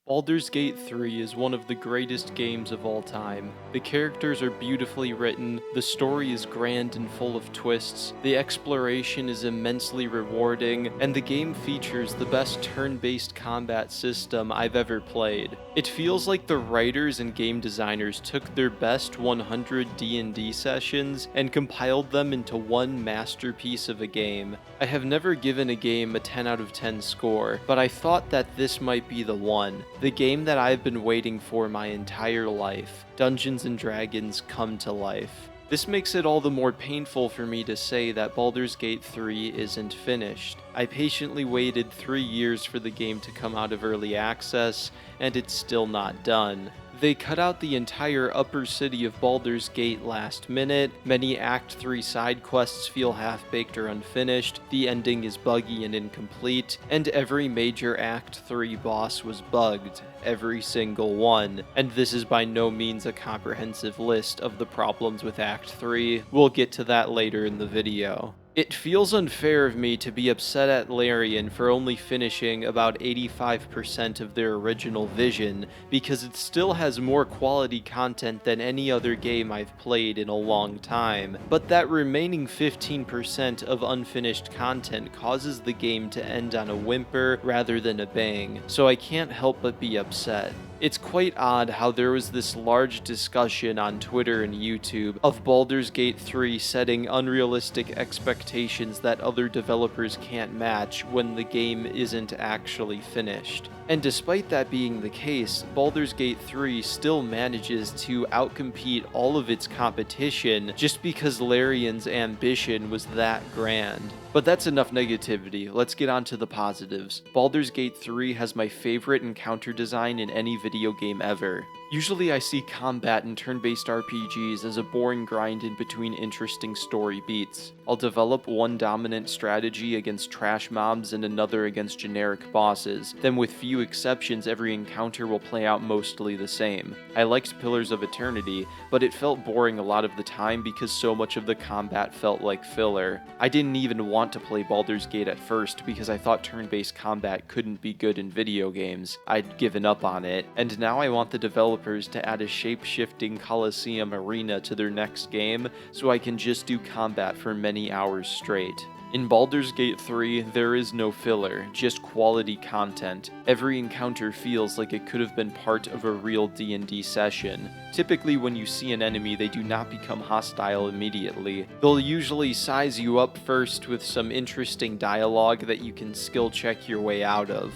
Baldur's Gate 3 is one of the greatest games of all time. The characters are beautifully written, the story is grand and full of twists, the exploration is immensely rewarding, and the game features the best turn-based combat system I've ever played. It feels like the writers and game designers took their best 100 D&D sessions and compiled them into one masterpiece of a game. I have never given a game a 10 out of 10 score, but I thought that this might be the one. The game that I've been waiting for my entire life. Dungeons & Dragons come to life. This makes it all the more painful for me to say that Baldur's Gate 3 isn't finished. I patiently waited 3 years for the game to come out of early access, and it's still not done. They cut out the entire upper city of Baldur's Gate last minute, many Act 3 side quests feel half-baked or unfinished, the ending is buggy and incomplete, and every major Act 3 boss was bugged, every single one. And this is by no means a comprehensive list of the problems with Act 3, we'll get to that later in the video. It feels unfair of me to be upset at Larian for only finishing about 85% of their original vision, because it still has more quality content than any other game I've played in a long time, but that remaining 15% of unfinished content causes the game to end on a whimper rather than a bang, so I can't help but be upset. It's quite odd how there was this large discussion on Twitter and YouTube of Baldur's Gate 3 setting unrealistic expectations that other developers can't match when the game isn't actually finished. And despite that being the case, Baldur's Gate 3 still manages to outcompete all of its competition just because Larian's ambition was that grand. But that's enough negativity, let's get on to the positives. Baldur's Gate 3 has my favorite encounter design in any video game ever. Usually I see combat in turn-based RPGs as a boring grind in between interesting story beats. I'll develop one dominant strategy against trash mobs and another against generic bosses, then with few exceptions every encounter will play out mostly the same. I liked Pillars of Eternity, but it felt boring a lot of the time because so much of the combat felt like filler. I didn't even want to play Baldur's Gate at first because I thought turn-based combat couldn't be good in video games. I'd given up on it, and now I want the developers to add a shape-shifting Coliseum arena to their next game so I can just do combat for many hours straight. In Baldur's Gate 3, there is no filler, just quality content. Every encounter feels like it could have been part of a real D&D session. Typically when you see an enemy, they do not become hostile immediately. They'll usually size you up first with some interesting dialogue that you can skill check your way out of.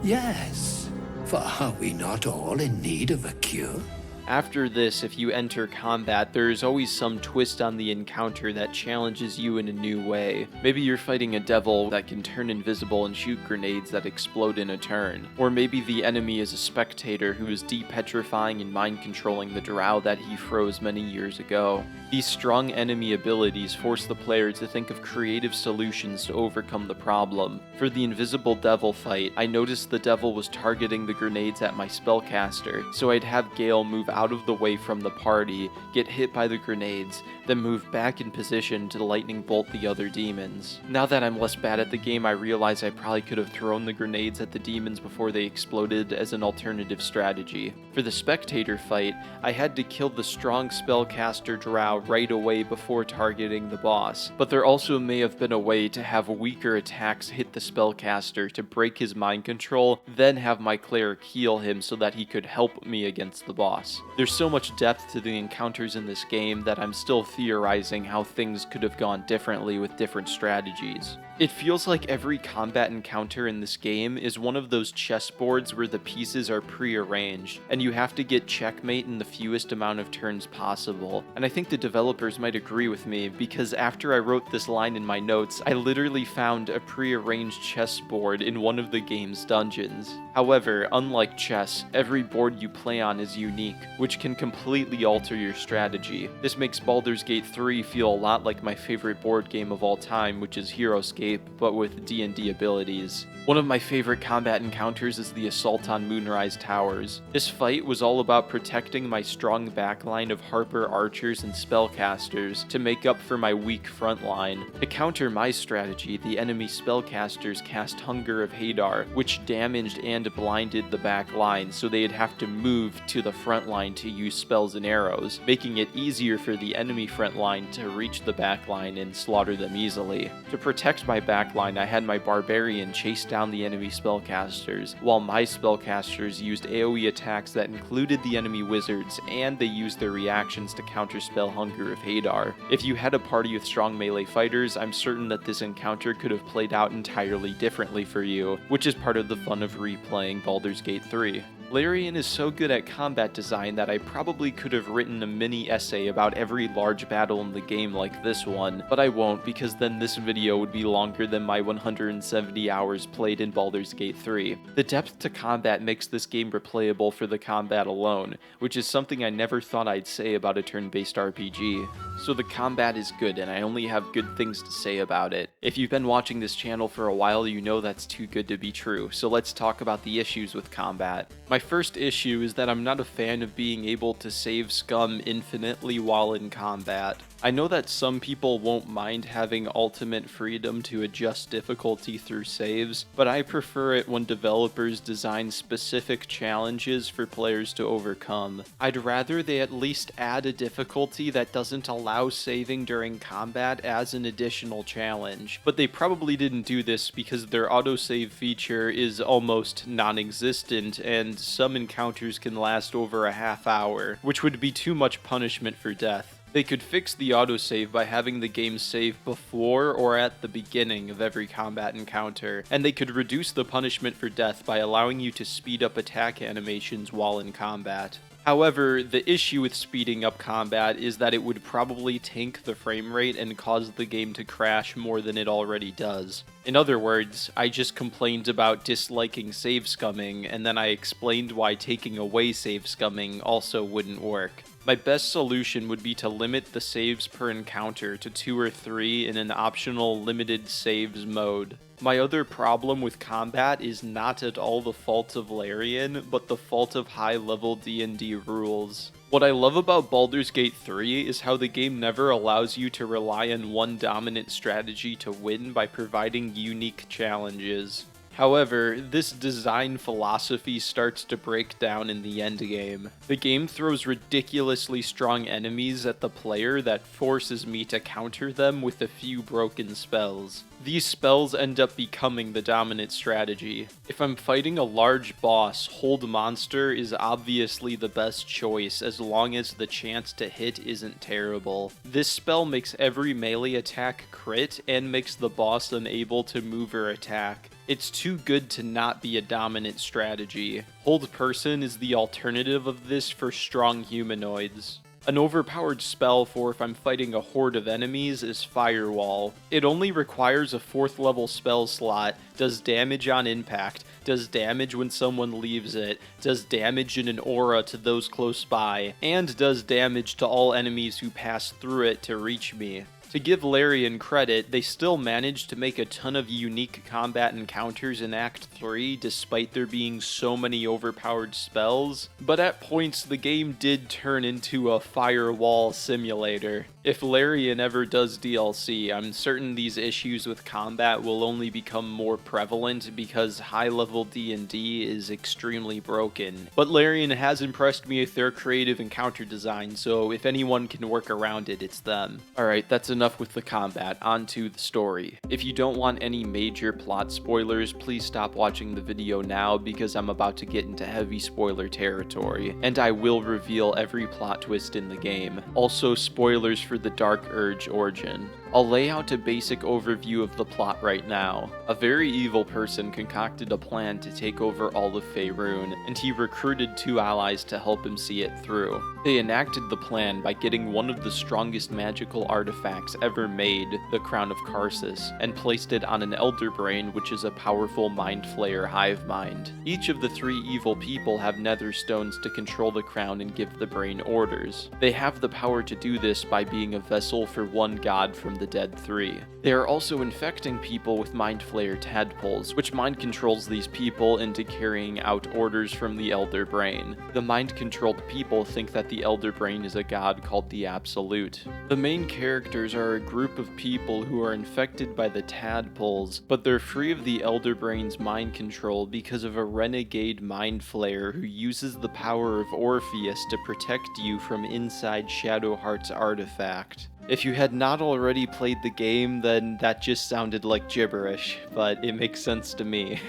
Yes, for are we not all in need of a cure? After this, if you enter combat, there is always some twist on the encounter that challenges you in a new way. Maybe you're fighting a devil that can turn invisible and shoot grenades that explode in a turn. Or maybe the enemy is a spectator who is depetrifying and mind-controlling the drow that he froze many years ago. These strong enemy abilities force the player to think of creative solutions to overcome the problem. For the invisible devil fight, I noticed the devil was targeting the grenades at my spellcaster, so I'd have Gale move out of the way from the party, get hit by the grenades, then move back in position to lightning bolt the other demons. Now that I'm less bad at the game, I realize I probably could have thrown the grenades at the demons before they exploded as an alternative strategy. For the spectator fight, I had to kill the strong spellcaster drow right away before targeting the boss, but there also may have been a way to have weaker attacks hit the spellcaster to break his mind control, then have my cleric heal him so that he could help me against the boss. There's so much depth to the encounters in this game that I'm still theorizing how things could have gone differently with different strategies. It feels like every combat encounter in this game is one of those chessboards where the pieces are pre-arranged, and you have to get checkmate in the fewest amount of turns possible. And I think the developers might agree with me, because after I wrote this line in my notes, I literally found a pre-arranged chessboard in one of the game's dungeons. However, unlike chess, every board you play on is unique. which can completely alter your strategy. This makes Baldur's Gate 3 feel a lot like my favorite board game of all time, which is Heroescape, but with D&D abilities. One of my favorite combat encounters is the assault on Moonrise Towers. This fight was all about protecting my strong backline of Harper archers and spellcasters to make up for my weak front line. To counter my strategy, the enemy spellcasters cast Hunger of Hadar, which damaged and blinded the back line, so they'd have to move to the front line to use spells and arrows, making it easier for the enemy front line to reach the back line and slaughter them easily. To protect my back line, I had my Barbarian chase down the enemy spellcasters, while my spellcasters used AoE attacks that included the enemy wizards, and they used their reactions to counterspell Hunger of Hadar. If you had a party with strong melee fighters, I'm certain that this encounter could have played out entirely differently for you, which is part of the fun of replaying Baldur's Gate 3. Larian is so good at combat design that I probably could have written a mini essay about every large battle in the game like this one, but I won't because then this video would be longer than my 170 hours played in Baldur's Gate 3. The depth to combat makes this game replayable for the combat alone, which is something I never thought I'd say about a turn-based RPG. So the combat is good, and I only have good things to say about it. If you've been watching this channel for a while, you know that's too good to be true, so let's talk about the issues with combat. My first issue is that I'm not a fan of being able to save scum infinitely while in combat. I know that some people won't mind having ultimate freedom to adjust difficulty through saves, but I prefer it when developers design specific challenges for players to overcome. I'd rather they at least add a difficulty that doesn't allow saving during combat as an additional challenge, but they probably didn't do this because their autosave feature is almost non-existent and some encounters can last over a half hour, which would be too much punishment for death. They could fix the autosave by having the game save before or at the beginning of every combat encounter, and they could reduce the punishment for death by allowing you to speed up attack animations while in combat. However, the issue with speeding up combat is that it would probably tank the frame rate and cause the game to crash more than it already does. In other words, I just complained about disliking save scumming, and then I explained why taking away save scumming also wouldn't work. My best solution would be to limit the saves per encounter to 2 or 3 in an optional limited saves mode. My other problem with combat is not at all the fault of Larian, but the fault of high-level D&D rules. What I love about Baldur's Gate 3 is how the game never allows you to rely on one dominant strategy to win by providing unique challenges. However, this design philosophy starts to break down in the endgame. The game throws ridiculously strong enemies at the player that forces me to counter them with a few broken spells. These spells end up becoming the dominant strategy. If I'm fighting a large boss, Hold Monster is obviously the best choice as long as the chance to hit isn't terrible. This spell makes every melee attack crit and makes the boss unable to move or attack. It's too good to not be a dominant strategy. Hold Person is the alternative of this for strong humanoids. An overpowered spell for if I'm fighting a horde of enemies is Firewall. It only requires a 4th level spell slot, does damage on impact, does damage when someone leaves it, does damage in an aura to those close by, and does damage to all enemies who pass through it to reach me. To give Larian credit, they still managed to make a ton of unique combat encounters in Act 3 despite there being so many overpowered spells, but at points the game did turn into a firewall simulator. If Larian ever does DLC, I'm certain these issues with combat will only become more prevalent because high-level D&D is extremely broken. But Larian has impressed me with their creative encounter design, so if anyone can work around it, it's them. Alright, that's enough with the combat, on to the story. If you don't want any major plot spoilers, please stop watching the video now because I'm about to get into heavy spoiler territory, and I will reveal every plot twist in the game. Also, spoilers for the Dark Urge origin. I'll lay out a basic overview of the plot right now. A very evil person concocted a plan to take over all of Faerun, and he recruited 2 allies to help him see it through. They enacted the plan by getting one of the strongest magical artifacts ever made, the Crown of Karsus, and placed it on an Elder Brain, which is a powerful mind flayer hive mind. Each of the 3 evil people have nether stones to control the crown and give the brain orders. They have the power to do this by being a vessel for one god from the dead 3. They are also infecting people with mind flayer tadpoles, which mind controls these people into carrying out orders from the Elder Brain. The mind controlled people think that the Elder Brain is a god called the Absolute. The main characters are a group of people who are infected by the tadpoles, but they're free of the Elder Brain's mind control because of a renegade mind flayer who uses the power of Orpheus to protect you from inside Shadowheart's artifact. If you had not already played the game, then that just sounded like gibberish, but it makes sense to me.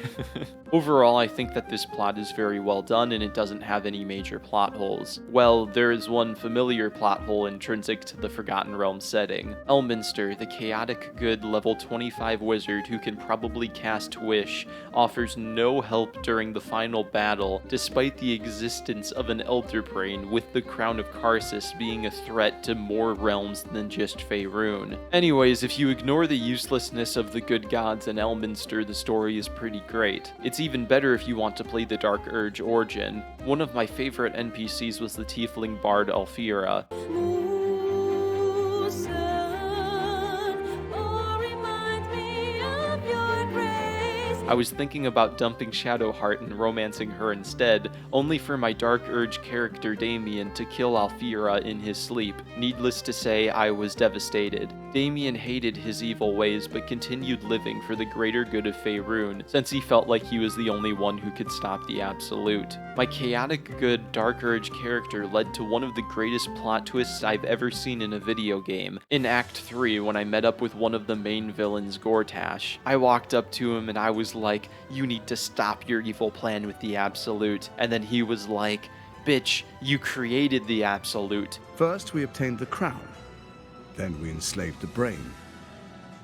Overall, I think that this plot is very well done and it doesn't have any major plot holes. Well, there is one familiar plot hole intrinsic to the Forgotten Realms setting. Elminster, the chaotic good level 25 wizard who can probably cast Wish, offers no help during the final battle, despite the existence of an Elder Brain, with the Crown of Karsus being a threat to more realms than just Faerun. Anyways, if you ignore the uselessness of the good gods in Elminster, the story is pretty great. It's even better if you want to play the Dark Urge Origin. One of my favorite NPCs was the tiefling bard Alfira. I was thinking about dumping Shadowheart and romancing her instead, only for my Dark Urge character Damien to kill Alfira in his sleep. Needless to say, I was devastated. Damien hated his evil ways but continued living for the greater good of Faerun, since he felt like he was the only one who could stop the Absolute. My chaotic good Dark Urge character led to one of the greatest plot twists I've ever seen in a video game. In Act 3, when I met up with one of the main villains, Gortash, I walked up to him and I was like, "You need to stop your evil plan with the Absolute," and then he was like, "Bitch, you created the Absolute." First, we obtained the crown. Then we enslaved the brain.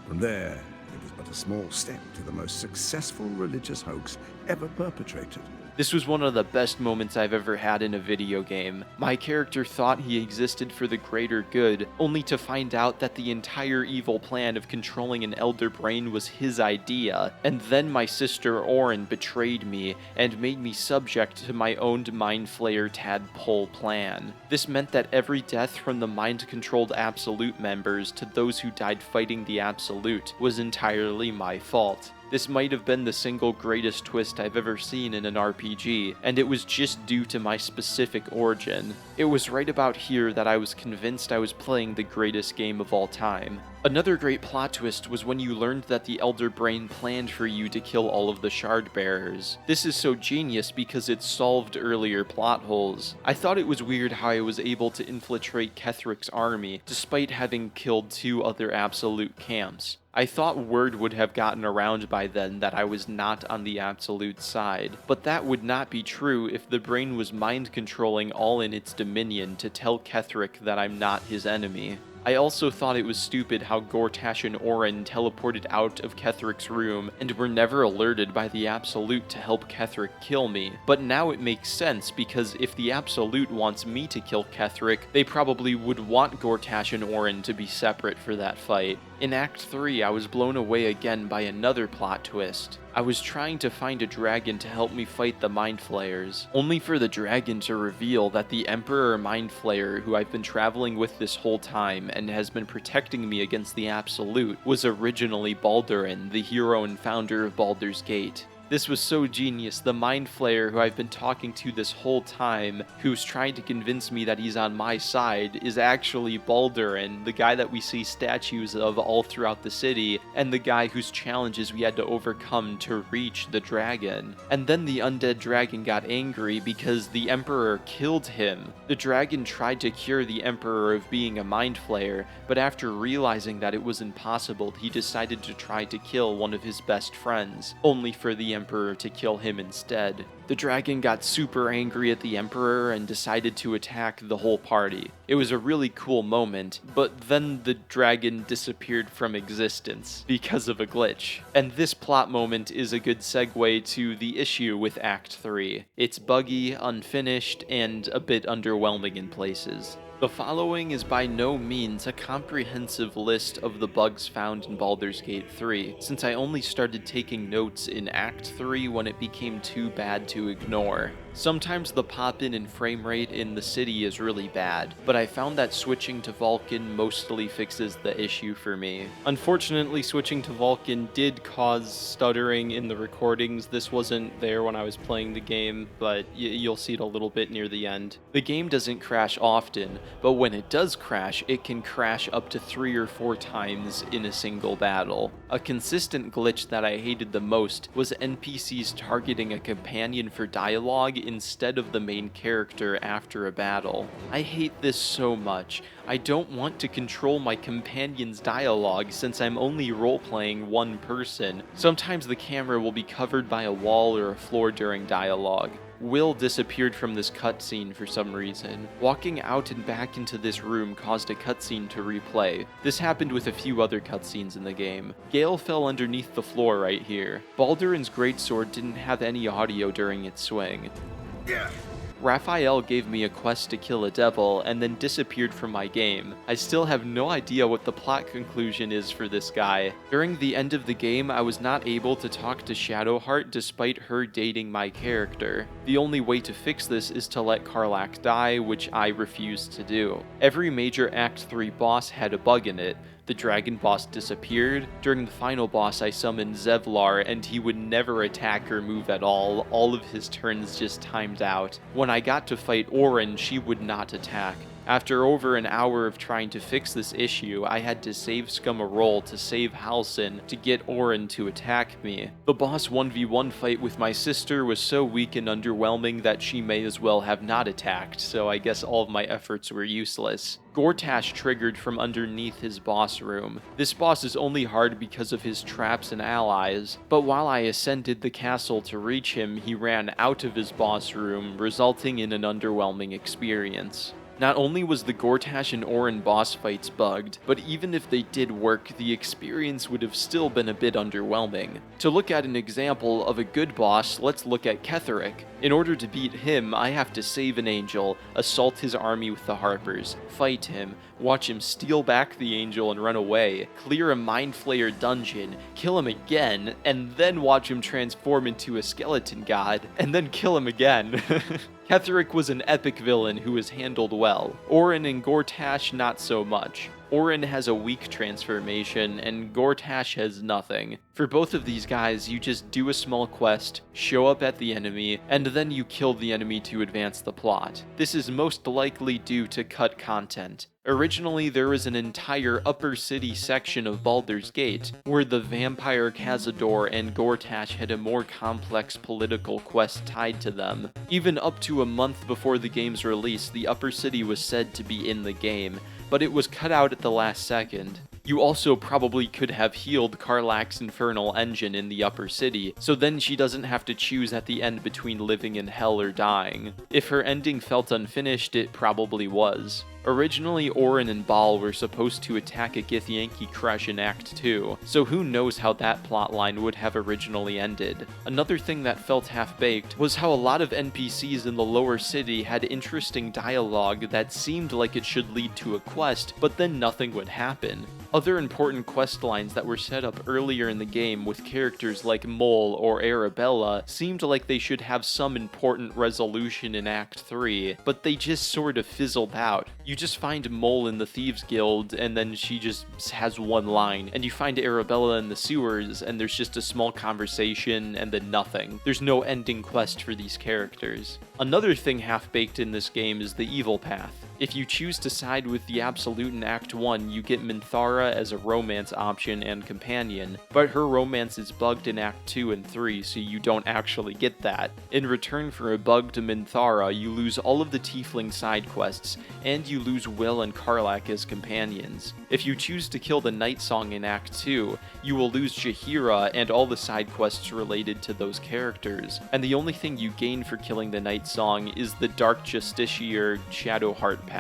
From there, it was but a small step to the most successful religious hoax ever perpetrated. This was one of the best moments I've ever had in a video game. My character thought he existed for the greater good, only to find out that the entire evil plan of controlling an Elder Brain was his idea, and then my sister Orin betrayed me and made me subject to my own mind flayer tadpole plan. This meant that every death from the mind-controlled Absolute members to those who died fighting the Absolute was entirely my fault. This might have been the single greatest twist I've ever seen in an RPG, and it was just due to my specific origin. It was right about here that I was convinced I was playing the greatest game of all time. Another great plot twist was when you learned that the Elder Brain planned for you to kill all of the Shard Bearers. This is so genius because it solved earlier plot holes. I thought it was weird how I was able to infiltrate Kethric's army, despite having killed 2 other Absolute camps. I thought word would have gotten around by then that I was not on the Absolute side, but that would not be true if the brain was mind-controlling all in its dominion to tell Kethric that I'm not his enemy. I also thought it was stupid how Gortash and Orin teleported out of Kethric's room and were never alerted by the Absolute to help Kethric kill me, but now it makes sense because if the Absolute wants me to kill Kethric, they probably would want Gortash and Orin to be separate for that fight. In Act 3, I was blown away again by another plot twist. I was trying to find a dragon to help me fight the Mind Flayers, only for the dragon to reveal that the Emperor Mind Flayer, who I've been traveling with this whole time and has been protecting me against the Absolute, was originally Baldurin, the hero and founder of Baldur's Gate. This was so genius. The Mind Flayer who I've been talking to this whole time, who's trying to convince me that he's on my side, is actually Baldurin, the guy that we see statues of all throughout the city, and the guy whose challenges we had to overcome to reach the dragon. And then the undead dragon got angry because the Emperor killed him. The dragon tried to cure the Emperor of being a Mind Flayer, but after realizing that it was impossible, he decided to try to kill one of his best friends, only for the Emperor to kill him instead. The dragon got super angry at the Emperor and decided to attack the whole party. It was a really cool moment, but then the dragon disappeared from existence because of a glitch. And this plot moment is a good segue to the issue with Act 3. It's buggy, unfinished, and a bit underwhelming in places. The following is by no means a comprehensive list of the bugs found in Baldur's Gate 3, since I only started taking notes in Act 3 when it became too bad to ignore. Sometimes the pop-in and frame rate in the city is really bad, but I found that switching to Vulcan mostly fixes the issue for me. Unfortunately, switching to Vulcan did cause stuttering in the recordings. This wasn't there when I was playing the game, but you'll see it a little bit near the end. The game doesn't crash often, but when it does crash, it can crash up to 3 or 4 times in a single battle. A consistent glitch that I hated the most was NPCs targeting a companion for dialogue instead of the main character after a battle. I hate this so much. I don't want to control my companion's dialogue since I'm only role-playing one person. Sometimes the camera will be covered by a wall or a floor during dialogue. Will disappeared from this cutscene for some reason. Walking out and back into this room caused a cutscene to replay. This happened with a few other cutscenes in the game. Gale fell underneath the floor right here. Baldurin's greatsword didn't have any audio during its swing. Raphael gave me a quest to kill a devil and then disappeared from my game. I still have no idea what the plot conclusion is for this guy. During the end of the game, I was not able to talk to Shadowheart despite her dating my character. The only way to fix this is to let Karlach die, which I refused to do. Every major Act 3 boss had a bug in it. The dragon boss disappeared. During the final boss, I summoned Zevlar, and he would never attack or move at all. All of his turns just timed out. When I got to fight Orin, she would not attack. After over an hour of trying to fix this issue, I had to save scum a roll to save Halsin to get Orin to attack me. The boss 1v1 fight with my sister was so weak and underwhelming that she may as well have not attacked, so I guess all of my efforts were useless. Gortash triggered from underneath his boss room. This boss is only hard because of his traps and allies, but while I ascended the castle to reach him, he ran out of his boss room, resulting in an underwhelming experience. Not only was the Gortash and Orin boss fights bugged, but even if they did work, the experience would have still been a bit underwhelming. To look at an example of a good boss, let's look at Ketheric. In order to beat him, I have to save an angel, assault his army with the Harpers, fight him, watch him steal back the angel and run away, clear a Mind Flayer dungeon, kill him again, and then watch him transform into a skeleton god, and then kill him again. Ketheric was an epic villain who was handled well. Orin and Gortash not so much. Orin has a weak transformation, and Gortash has nothing. For both of these guys, you just do a small quest, show up at the enemy, and then you kill the enemy to advance the plot. This is most likely due to cut content. Originally, there was an entire upper city section of Baldur's Gate, where the vampire Cazador and Gortash had a more complex political quest tied to them. Even up to a month before the game's release, the upper city was said to be in the game, but it was cut out at the last second. You also probably could have healed Karlach's infernal engine in the upper city, so then she doesn't have to choose at the end between living in hell or dying. If her ending felt unfinished, it probably was. Originally, Orin and Bal were supposed to attack a Githyanki crush in Act 2, so who knows how that plotline would have originally ended. Another thing that felt half-baked was how a lot of NPCs in the lower city had interesting dialogue that seemed like it should lead to a quest, but then nothing would happen. Other important quest lines that were set up earlier in the game with characters like Mole or Arabella seemed like they should have some important resolution in Act 3, but they just sort of fizzled out. You just find Mole in the Thieves Guild, and then she just has one line, and you find Arabella in the sewers, and there's just a small conversation, and then nothing. There's no ending quest for these characters. Another thing half-baked in this game is the evil path. If you choose to side with the Absolute in Act 1, you get Minthara as a romance option and companion, but her romance is bugged in Act 2 and 3, so you don't actually get that. In return for a bugged Minthara, you lose all of the Tiefling side quests, and you lose Will and Karlach as companions. If you choose to kill the Night Song in Act 2, you will lose Jaheira and all the side quests related to those characters, and the only thing you gain for killing the Night Song is the Dark Justiciar Shadowheart path.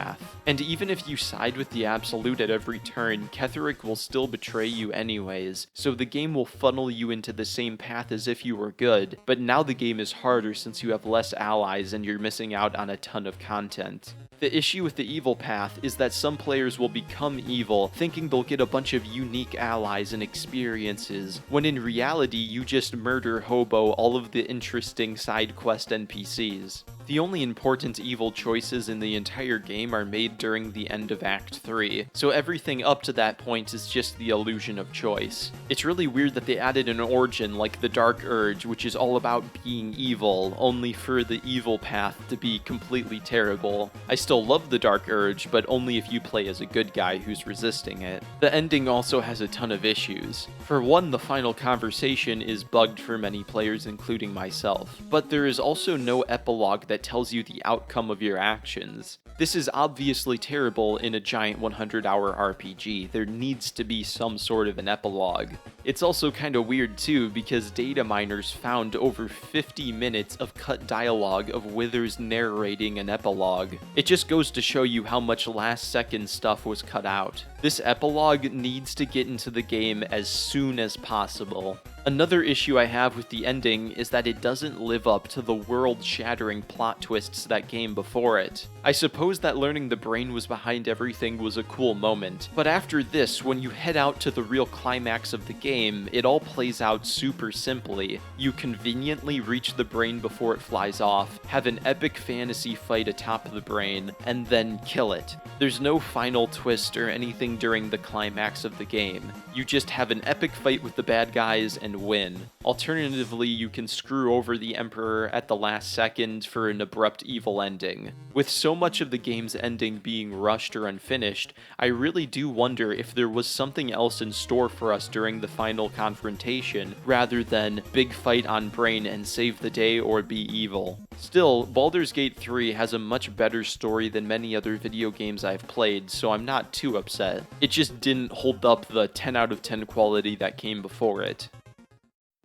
And even if you side with the Absolute at every turn, Ketheric will still betray you anyways, so the game will funnel you into the same path as if you were good, but now the game is harder since you have less allies and you're missing out on a ton of content. The issue with the evil path is that some players will become evil, thinking they'll get a bunch of unique allies and experiences, when in reality you just murder hobo all of the interesting side quest NPCs. The only important evil choices in the entire game are made during the end of Act 3, so everything up to that point is just the illusion of choice. It's really weird that they added an origin like the Dark Urge, which is all about being evil, only for the evil path to be completely terrible. I still love the Dark Urge, but only if you play as a good guy who's resisting it. The ending also has a ton of issues. For one, the final conversation is bugged for many players, including myself, but there is also no epilogue that tells you the outcome of your actions. This is obviously terrible in a giant 100-hour RPG. There needs to be some sort of an epilogue. It's also kinda weird too, because data miners found over 50 minutes of cut dialogue of Withers narrating an epilogue. It just goes to show you how much last-second stuff was cut out. This epilogue needs to get into the game as soon as possible. Another issue I have with the ending is that it doesn't live up to the world-shattering plot twists that came before it. I suppose that learning the brain was behind everything was a cool moment, but after this, when you head out to the real climax of the game, it all plays out super simply. You conveniently reach the brain before it flies off, have an epic fantasy fight atop the brain, and then kill it. There's no final twist or anything during the climax of the game. You just have an epic fight with the bad guys and win. Alternatively, you can screw over the Emperor at the last second for an abrupt evil ending. With so much of the game's ending being rushed or unfinished, I really do wonder if there was something else in store for us during the final confrontation, rather than big fight on brain and save the day or be evil. Still, Baldur's Gate 3 has a much better story than many other video games I've played, so I'm not too upset. It just didn't hold up the 10 out of 10 quality that came before it.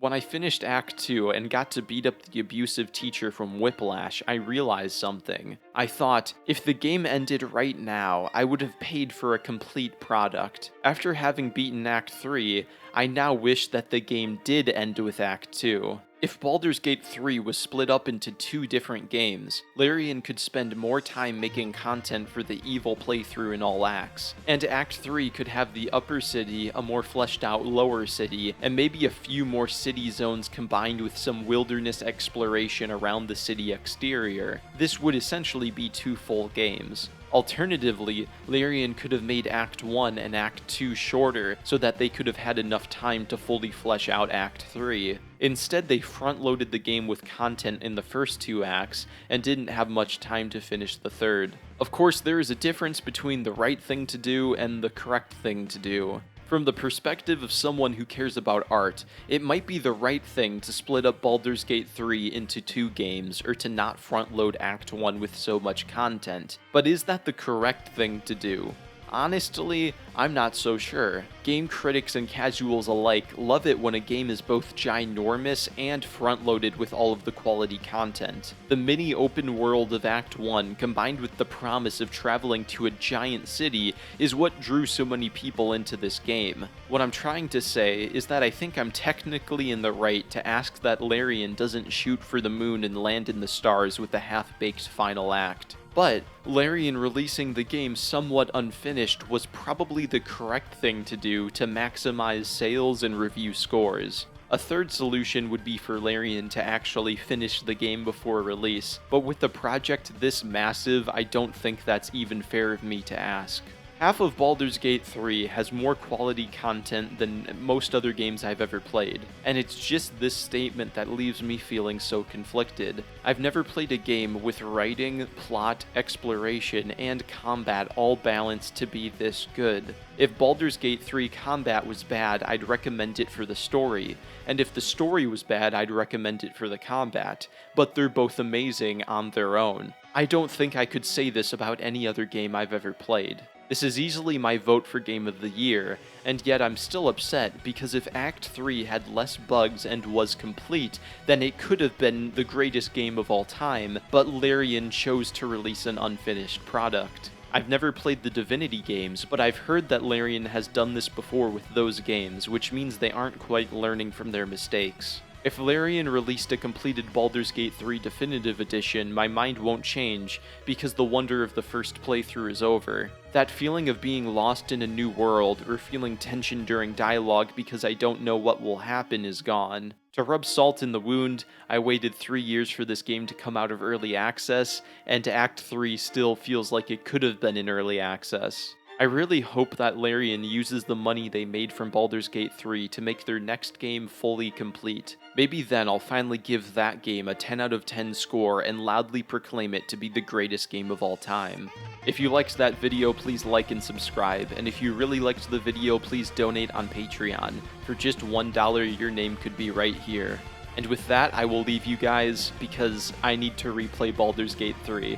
When I finished Act 2 and got to beat up the abusive teacher from Whiplash, I realized something. I thought, if the game ended right now, I would have paid for a complete product. After having beaten Act 3, I now wish that the game did end with Act 2. If Baldur's Gate 3 was split up into 2 different games, Larian could spend more time making content for the evil playthrough in all acts, and Act 3 could have the upper city, a more fleshed out lower city, and maybe a few more city zones combined with some wilderness exploration around the city exterior. This would essentially be 2 full games. Alternatively, Larian could have made Act 1 and Act 2 shorter so that they could have had enough time to fully flesh out Act 3. Instead, they front-loaded the game with content in the first 2 acts and didn't have much time to finish the third. Of course, there is a difference between the right thing to do and the correct thing to do. From the perspective of someone who cares about art, it might be the right thing to split up Baldur's Gate 3 into 2 games, or to not front-load Act 1 with so much content. But is that the correct thing to do? Honestly, I'm not so sure. Game critics and casuals alike love it when a game is both ginormous and front-loaded with all of the quality content. The mini open world of Act 1, combined with the promise of traveling to a giant city, is what drew so many people into this game. What I'm trying to say is that I think I'm technically in the right to ask that Larian doesn't shoot for the moon and land in the stars with a half-baked final act. But Larian releasing the game somewhat unfinished was probably the correct thing to do to maximize sales and review scores. A third solution would be for Larian to actually finish the game before release, but with the project this massive, I don't think that's even fair of me to ask. Half of Baldur's Gate 3 has more quality content than most other games I've ever played, and it's just this statement that leaves me feeling so conflicted. I've never played a game with writing, plot, exploration, and combat all balanced to be this good. If Baldur's Gate 3 combat was bad, I'd recommend it for the story, and if the story was bad, I'd recommend it for the combat, but they're both amazing on their own. I don't think I could say this about any other game I've ever played. This is easily my vote for Game of the Year, and yet I'm still upset because if Act 3 had less bugs and was complete, then it could have been the greatest game of all time, but Larian chose to release an unfinished product. I've never played the Divinity games, but I've heard that Larian has done this before with those games, which means they aren't quite learning from their mistakes. If Larian released a completed Baldur's Gate 3 Definitive Edition, my mind won't change, because the wonder of the first playthrough is over. That feeling of being lost in a new world, or feeling tension during dialogue because I don't know what will happen is gone. To rub salt in the wound, I waited 3 years for this game to come out of early access, and Act 3 still feels like it could have been in early access. I really hope that Larian uses the money they made from Baldur's Gate 3 to make their next game fully complete. Maybe then I'll finally give that game a 10 out of 10 score and loudly proclaim it to be the greatest game of all time. If you liked that video, please like and subscribe, and if you really liked the video, please donate on Patreon. For just $1, your name could be right here. And with that, I will leave you guys because I need to replay Baldur's Gate 3.